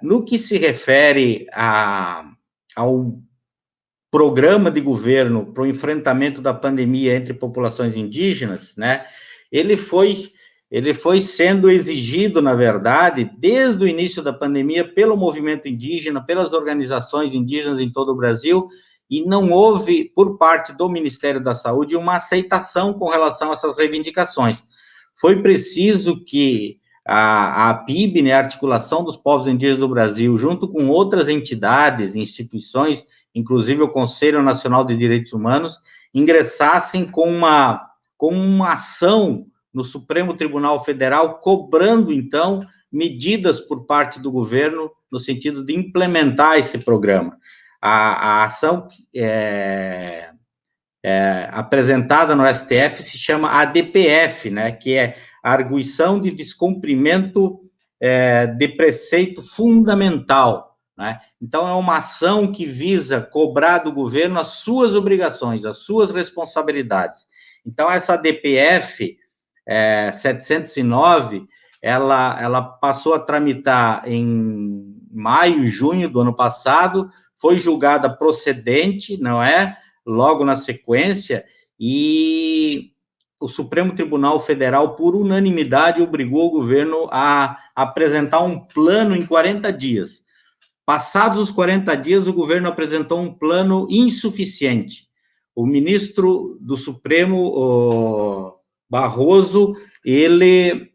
No que se refere ao programa de governo para o enfrentamento da pandemia entre populações indígenas, né, ele foi sendo exigido, na verdade, desde o início da pandemia, pelo movimento indígena, pelas organizações indígenas em todo o Brasil, e não houve, por parte do Ministério da Saúde, uma aceitação com relação a essas reivindicações. Foi preciso que a APIB, né, a Articulação dos Povos Indígenas do Brasil, junto com outras entidades, instituições, inclusive o Conselho Nacional de Direitos Humanos, ingressassem com uma ação no Supremo Tribunal Federal, cobrando, então, medidas por parte do governo no sentido de implementar esse programa. A ação apresentada no STF se chama ADPF, né, que é a Arguição de Descumprimento de Preceito Fundamental, né? Então, é uma ação que visa cobrar do governo as suas obrigações, as suas responsabilidades. Então, essa ADPF 709, ela passou a tramitar em maio e junho do ano passado, foi julgada procedente, não é? Logo na sequência, e o Supremo Tribunal Federal, por unanimidade, obrigou o governo a apresentar um plano em 40 dias. Passados os 40 dias, o governo apresentou um plano insuficiente. O ministro do Supremo, Barroso, ele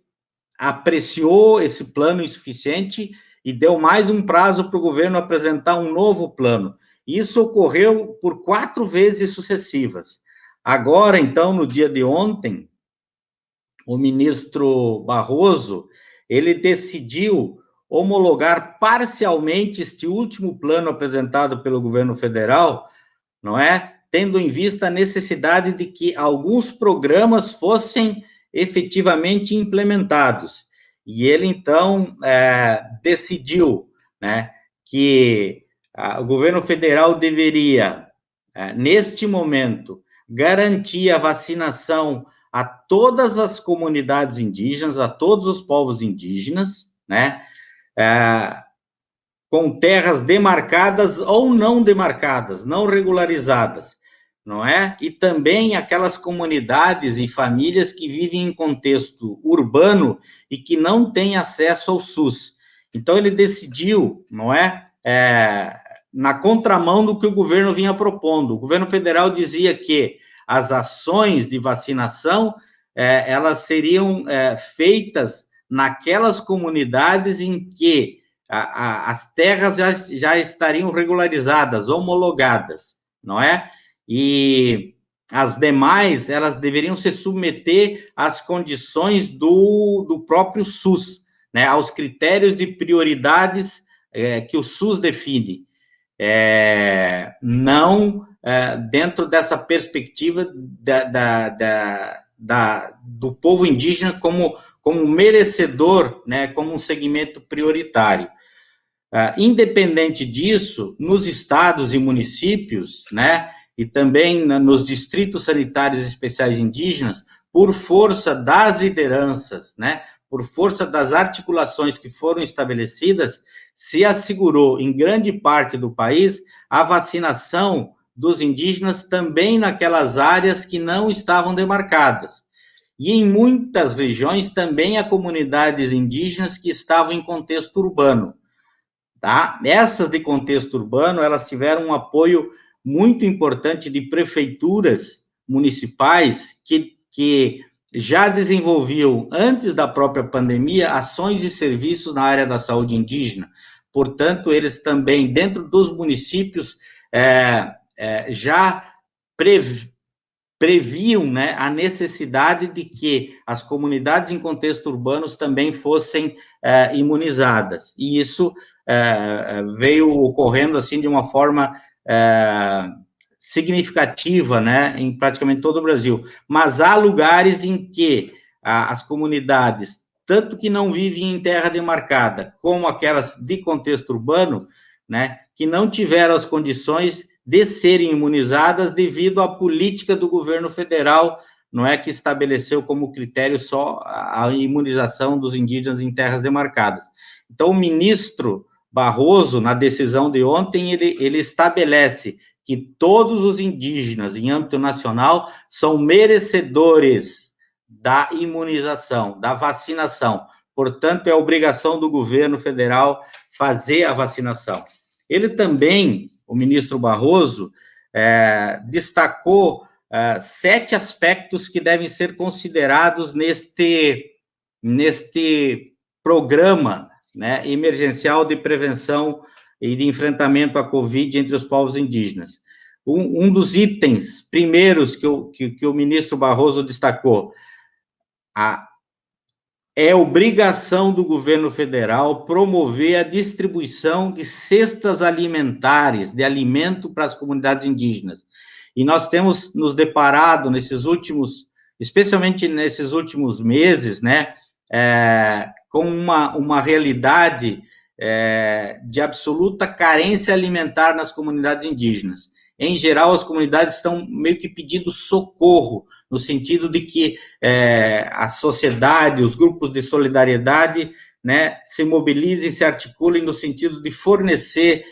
apreciou esse plano insuficiente e deu mais um prazo para o governo apresentar um novo plano. Isso ocorreu por 4 vezes sucessivas. Agora, então, no dia de ontem, o ministro Barroso, ele decidiu homologar parcialmente este último plano apresentado pelo governo federal, não é? Tendo em vista a necessidade de que alguns programas fossem efetivamente implementados. E ele, então, decidiu, né, que o governo federal deveria, neste momento, garantir a vacinação a todas as comunidades indígenas, a todos os povos indígenas, né, com terras demarcadas ou não demarcadas, não regularizadas, não é? E também aquelas comunidades e famílias que vivem em contexto urbano e que não têm acesso ao SUS. Então, ele decidiu, não é? Na contramão do que o governo vinha propondo. O governo federal dizia que as ações de vacinação, elas seriam feitas naquelas comunidades em que as terras já estariam regularizadas, homologadas, não é? E as demais, elas deveriam se submeter às condições do próprio SUS, né? Aos critérios de prioridades que o SUS define. Não dentro dessa perspectiva do povo indígena como merecedor, né, como um segmento prioritário. Independente disso, nos estados e municípios, né, e também nos distritos sanitários especiais indígenas, por força das lideranças, né, por força das articulações que foram estabelecidas, se assegurou, em grande parte do país, a vacinação dos indígenas também naquelas áreas que não estavam demarcadas. E em muitas regiões também há comunidades indígenas que estavam em contexto urbano. Tá? Essas de contexto urbano, elas tiveram um apoio muito importante de prefeituras municipais que já desenvolviam, antes da própria pandemia, ações e serviços na área da saúde indígena. Portanto, eles também, dentro dos municípios, já previam, né, a necessidade de que as comunidades em contexto urbanos também fossem imunizadas. E isso veio ocorrendo assim de uma forma significativa, né, em praticamente todo o Brasil. Mas há lugares em que as comunidades, tanto que não vivem em terra demarcada, como aquelas de contexto urbano, né, que não tiveram as condições de serem imunizadas devido à política do governo federal, não é, que estabeleceu como critério só a imunização dos indígenas em terras demarcadas. Então, o ministro Barroso, na decisão de ontem, ele estabelece que todos os indígenas, em âmbito nacional, são merecedores da imunização, da vacinação. Portanto, é obrigação do governo federal fazer a vacinação. Ele também, o ministro Barroso, destacou 7 aspectos que devem ser considerados neste programa, né, emergencial de prevenção e de enfrentamento à Covid entre os povos indígenas. Um dos itens primeiros que o ministro Barroso destacou, é obrigação do governo federal promover a distribuição de cestas alimentares, de alimento para as comunidades indígenas. E nós temos nos deparado especialmente nesses últimos meses, né, com uma realidade de absoluta carência alimentar nas comunidades indígenas. Em geral, as comunidades estão meio que pedindo socorro, no sentido de que a sociedade, os grupos de solidariedade, né, se mobilizem, se articulem no sentido de fornecer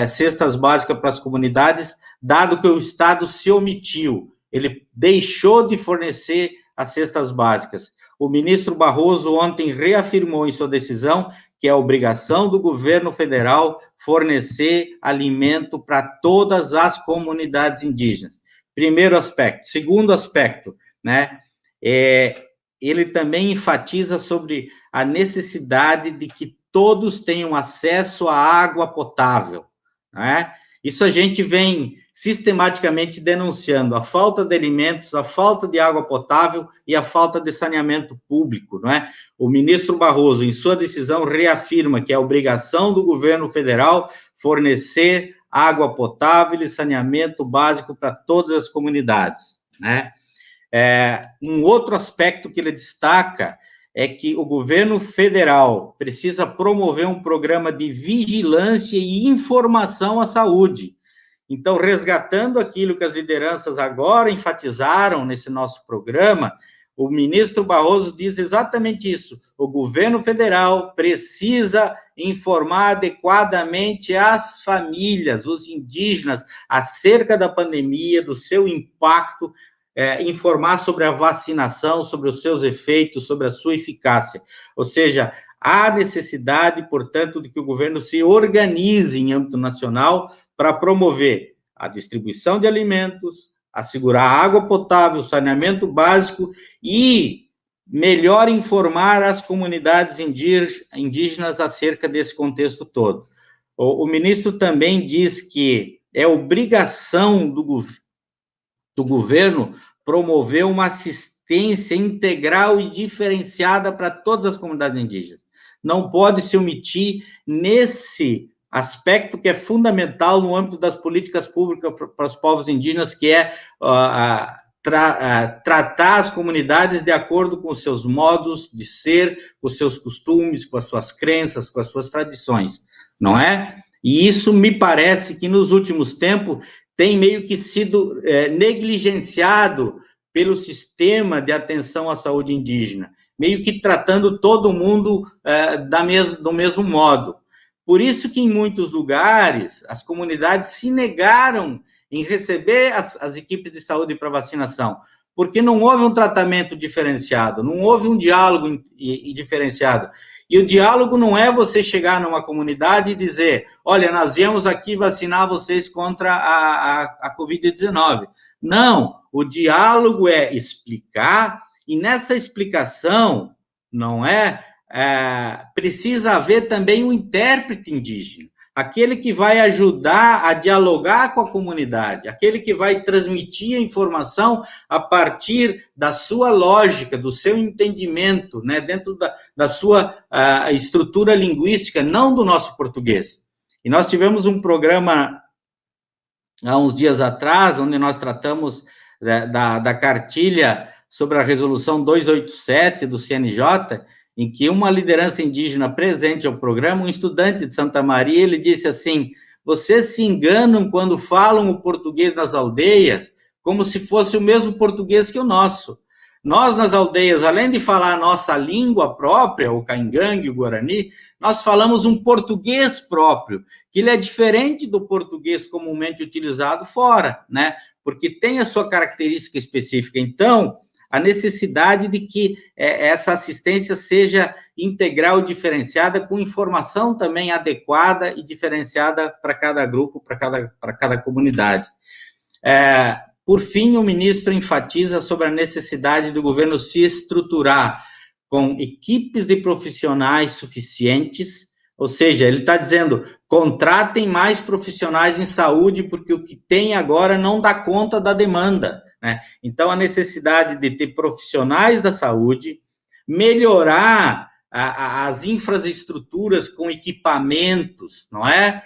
cestas básicas para as comunidades, dado que o Estado se omitiu, ele deixou de fornecer as cestas básicas. O ministro Barroso ontem reafirmou em sua decisão que é obrigação do governo federal fornecer alimento para todas as comunidades indígenas. Primeiro aspecto. Segundo aspecto, né, ele também enfatiza sobre a necessidade de que todos tenham acesso à água potável, né? Isso a gente vem sistematicamente denunciando a falta de alimentos, a falta de água potável e a falta de saneamento público, não é? O ministro Barroso, em sua decisão, reafirma que é obrigação do governo federal fornecer água potável e saneamento básico para todas as comunidades, né? Um outro aspecto que ele destaca é que o governo federal precisa promover um programa de vigilância e informação à saúde. Então, resgatando aquilo que as lideranças agora enfatizaram nesse nosso programa, o ministro Barroso diz exatamente isso. O governo federal precisa informar adequadamente as famílias, os indígenas, acerca da pandemia, do seu impacto, informar sobre a vacinação, sobre os seus efeitos, sobre a sua eficácia. Ou seja, há necessidade, portanto, de que o governo se organize em âmbito nacional para promover a distribuição de alimentos, assegurar água potável, saneamento básico e melhor informar as comunidades indígenas acerca desse contexto todo. O ministro também diz que é obrigação do governo promover uma assistência integral e diferenciada para todas as comunidades indígenas. Não pode se omitir nesse aspecto que é fundamental no âmbito das políticas públicas para os povos indígenas, que é tratar as comunidades de acordo com os seus modos de ser, com os seus costumes, com as suas crenças, com as suas tradições, não é? E isso me parece que nos últimos tempos tem meio que sido negligenciado pelo sistema de atenção à saúde indígena, meio que tratando todo mundo do mesmo modo. Por isso que, em muitos lugares, as comunidades se negaram em receber as equipes de saúde para vacinação, porque não houve um tratamento diferenciado, não houve um diálogo diferenciado. E o diálogo não é você chegar numa comunidade e dizer, olha, nós viemos aqui vacinar vocês contra a Covid-19. Não, o diálogo é explicar, e nessa explicação, não precisa haver também um intérprete indígena, aquele que vai ajudar a dialogar com a comunidade, aquele que vai transmitir a informação a partir da sua lógica, do seu entendimento, né, dentro da sua estrutura linguística, não do nosso português. E nós tivemos um programa há uns dias atrás, onde nós tratamos da cartilha sobre a resolução 287 do CNJ, em que uma liderança indígena presente ao programa, um estudante de Santa Maria, ele disse assim, vocês se enganam quando falam o português nas aldeias como se fosse o mesmo português que o nosso. Nós, nas aldeias, além de falar a nossa língua própria, o caingangue, o guarani, nós falamos um português próprio, que ele é diferente do português comumente utilizado fora, né? Porque tem a sua característica específica. Então, a necessidade de que essa assistência seja integral e diferenciada, com informação também adequada e diferenciada para cada grupo, para cada comunidade. Por fim, o ministro enfatiza sobre a necessidade do governo se estruturar com equipes de profissionais suficientes, ou seja, ele está dizendo, contratem mais profissionais em saúde, porque o que tem agora não dá conta da demanda, né? Então, a necessidade de ter profissionais da saúde, melhorar as infraestruturas com equipamentos, não é?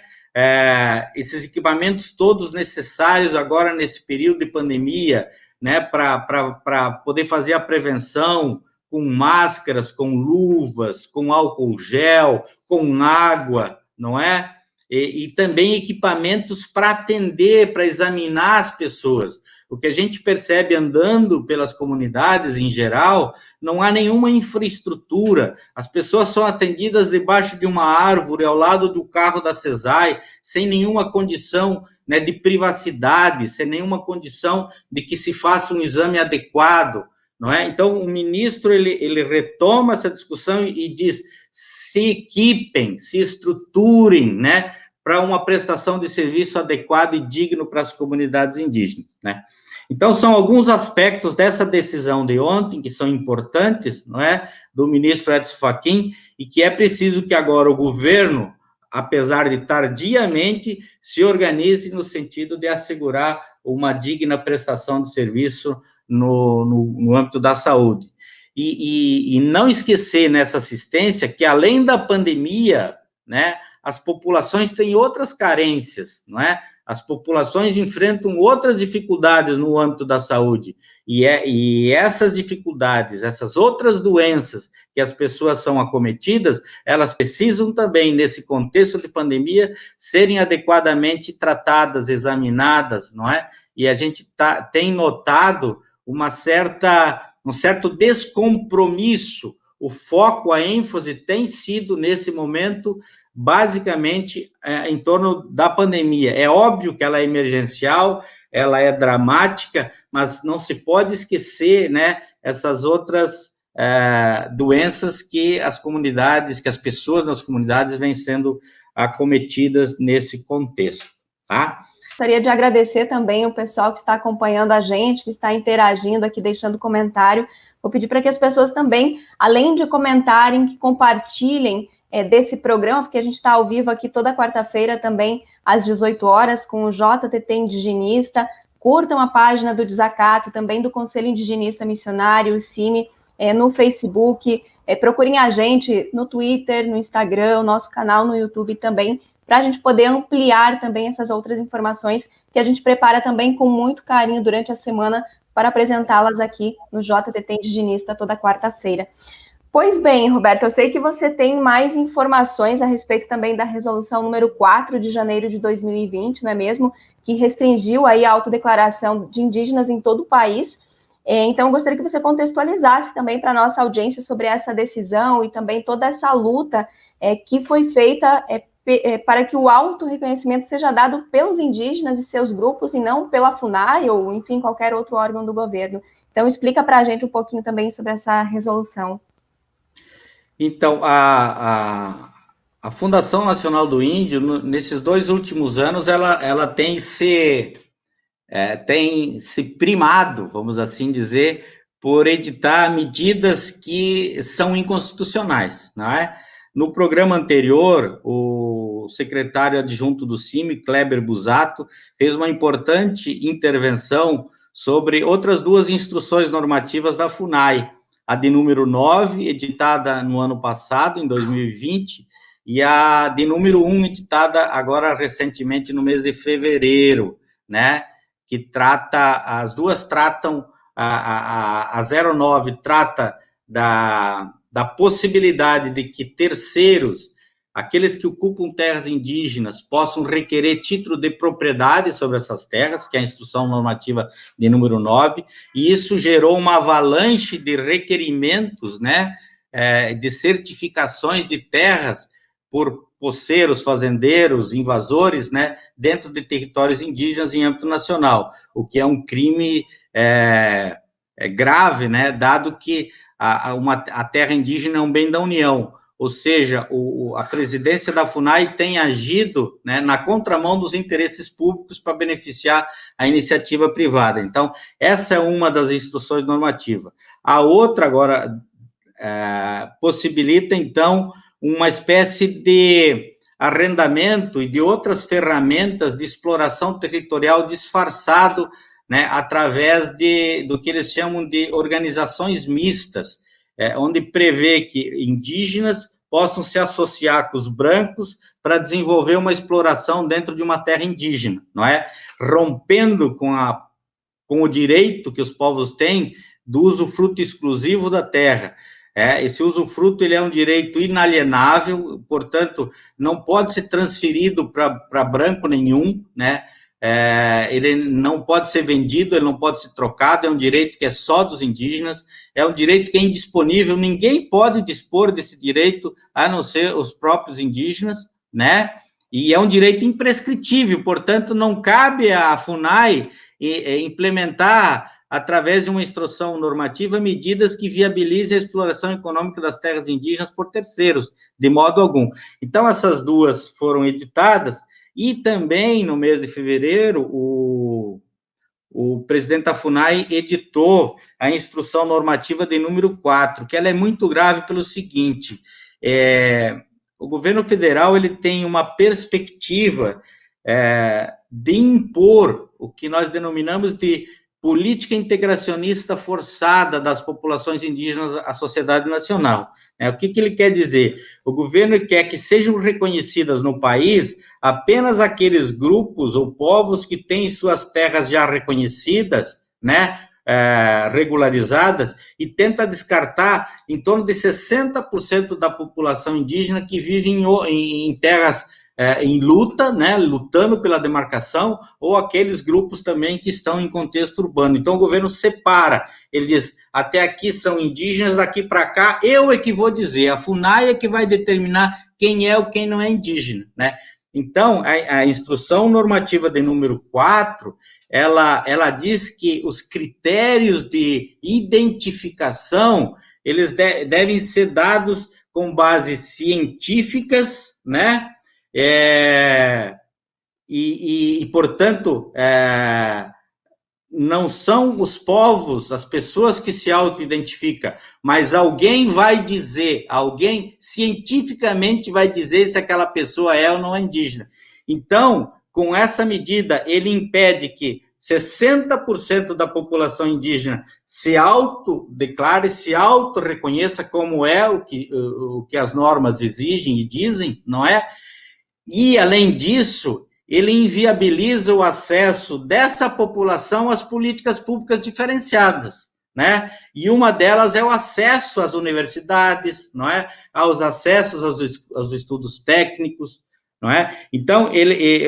Esses equipamentos todos necessários agora nesse período de pandemia, né, para poder fazer a prevenção com máscaras, com luvas, com álcool gel, com água, não é? E também equipamentos para atender, para examinar as pessoas. O que a gente percebe andando pelas comunidades em geral, não há nenhuma infraestrutura, as pessoas são atendidas debaixo de uma árvore, ao lado do carro da CESAI, sem nenhuma condição, né, de privacidade, sem nenhuma condição de que se faça um exame adequado, não é? Então, o ministro, ele retoma essa discussão e diz, se equipem, se estruturem, né, para uma prestação de serviço adequado e digno para as comunidades indígenas, né? Então, são alguns aspectos dessa decisão de ontem que são importantes, não é, do ministro Edson Fachin, e que é preciso que agora o governo, apesar de tardiamente, se organize no sentido de assegurar uma digna prestação de serviço no âmbito da saúde. E não esquecer nessa assistência que, além da pandemia, né, as populações têm outras carências, não é? As populações enfrentam outras dificuldades no âmbito da saúde, e essas dificuldades, essas outras doenças que as pessoas são acometidas, elas precisam também, nesse contexto de pandemia, serem adequadamente tratadas, examinadas, não é? E a gente tem notado um certo descompromisso, o foco, a ênfase tem sido, nesse momento, basicamente em torno da pandemia. É óbvio que ela é emergencial, ela é dramática, mas não se pode esquecer, né, essas outras doenças que as comunidades, que as pessoas nas comunidades vêm sendo acometidas nesse contexto, tá? Gostaria de agradecer também o pessoal que está acompanhando a gente, que está interagindo aqui, deixando comentário. Vou pedir para que as pessoas também, além de comentarem, que compartilhem desse programa, porque a gente está ao vivo aqui toda quarta-feira também, às 18 horas, com o JTT Indigenista. Curtam a página do Desacato, também do Conselho Indigenista Missionário, o CIMI, no Facebook. Procurem a gente no Twitter, no Instagram, o nosso canal no YouTube também, para a gente poder ampliar também essas outras informações que a gente prepara também com muito carinho durante a semana para apresentá-las aqui no JTT Indigenista toda quarta-feira. Pois bem, Roberto, eu sei que você tem mais informações a respeito também da resolução número 4 de janeiro de 2020, não é mesmo? Que restringiu aí a autodeclaração de indígenas em todo o país. Então, eu gostaria que você contextualizasse também para a nossa audiência sobre essa decisão e também toda essa luta que foi feita para que o autorreconhecimento seja dado pelos indígenas e seus grupos e não pela FUNAI ou, enfim, qualquer outro órgão do governo. Então, explica para a gente um pouquinho também sobre essa resolução. Então, a Fundação Nacional do Índio, nesses 2 últimos anos, ela tem se primado, vamos assim dizer, por editar medidas que são inconstitucionais, não é? No programa anterior, o secretário adjunto do CIMI, Kleber Busato, fez uma importante intervenção sobre outras 2 instruções normativas da FUNAI, a de número 9, editada no ano passado, em 2020, e a de número 1, editada agora recentemente no mês de fevereiro, né, que as 2 tratam, a 09 trata da possibilidade de que terceiros aqueles que ocupam terras indígenas possam requerer título de propriedade sobre essas terras, que é a instrução normativa de número 9, e isso gerou uma avalanche de requerimentos, né, de certificações de terras por poceiros, fazendeiros, invasores, né, dentro de territórios indígenas em âmbito nacional, o que é um crime grave, né, dado que a terra indígena é um bem da União, ou seja, a presidência da FUNAI tem agido, né, na contramão dos interesses públicos para beneficiar a iniciativa privada. Então, essa é uma das instruções normativas. A outra, agora, possibilita, então, uma espécie de arrendamento e de outras ferramentas de exploração territorial disfarçado, né, através do que eles chamam de organizações mistas, onde prevê que indígenas possam se associar com os brancos para desenvolver uma exploração dentro de uma terra indígena, não é? Rompendo com o direito que os povos têm do usufruto exclusivo da terra. Esse usufruto ele é um direito inalienável, portanto, não pode ser transferido para branco nenhum, né? Ele não pode ser vendido, ele não pode ser trocado, é um direito que é só dos indígenas, é um direito que é indisponível, ninguém pode dispor desse direito, a não ser os próprios indígenas, né? E é um direito imprescritível, portanto, não cabe à FUNAI implementar, através de uma instrução normativa, medidas que viabilizem a exploração econômica das terras indígenas por terceiros, de modo algum. Então, essas duas foram editadas. E também, no mês de fevereiro, o presidente da FUNAI editou a instrução normativa de número 4, que ela é muito grave pelo seguinte, o governo federal ele tem uma perspectiva de impor o que nós denominamos de política integracionista forçada das populações indígenas à sociedade nacional. O que ele quer dizer? O governo quer que sejam reconhecidas no país apenas aqueles grupos ou povos que têm suas terras já reconhecidas, né, regularizadas, e tenta descartar em torno de 60% da população indígena que vive em terras em luta, né, lutando pela demarcação, ou aqueles grupos também que estão em contexto urbano. Então, o governo separa, ele diz, até aqui são indígenas, daqui para cá, eu é que vou dizer, a FUNAI é que vai determinar quem é ou quem não é indígena, né? Então, a instrução normativa de número 4, ela diz que os critérios de identificação, eles devem ser dados com bases científicas, né? Portanto, não são os povos, as pessoas que se auto-identificam, mas alguém vai dizer, alguém cientificamente vai dizer se aquela pessoa é ou não é indígena. Então, com essa medida, ele impede que 60% da população indígena se autodeclare, se auto-reconheça como é o que as normas exigem e dizem, não é? E, além disso, ele inviabiliza o acesso dessa população às políticas públicas diferenciadas, né? E uma delas é o acesso às universidades, não é? Aos acessos aos estudos técnicos, não é? Então,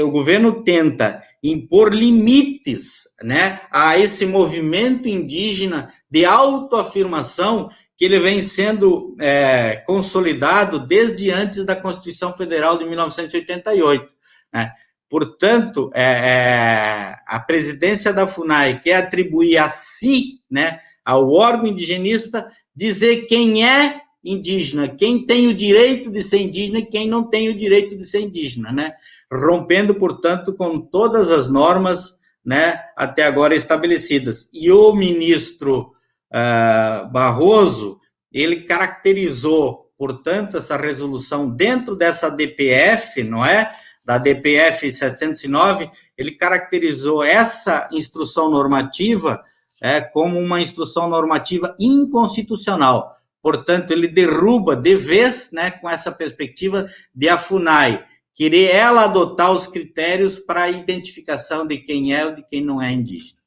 o governo tenta impor limites, né, a esse movimento indígena de autoafirmação que ele vem sendo consolidado desde antes da Constituição Federal de 1988, né? Portanto, a presidência da FUNAI quer atribuir a si, né, ao órgão indigenista, dizer quem é indígena, quem tem o direito de ser indígena e quem não tem o direito de ser indígena, né? Rompendo, portanto, com todas as normas, né, até agora estabelecidas. E o ministro Barroso, ele caracterizou, portanto, essa resolução dentro dessa DPF, não é? Da DPF 709, ele caracterizou essa instrução normativa como uma instrução normativa inconstitucional. Portanto, ele derruba de vez, né, com essa perspectiva de a FUNAI querer ela adotar os critérios para a identificação de quem é ou de quem não é indígena.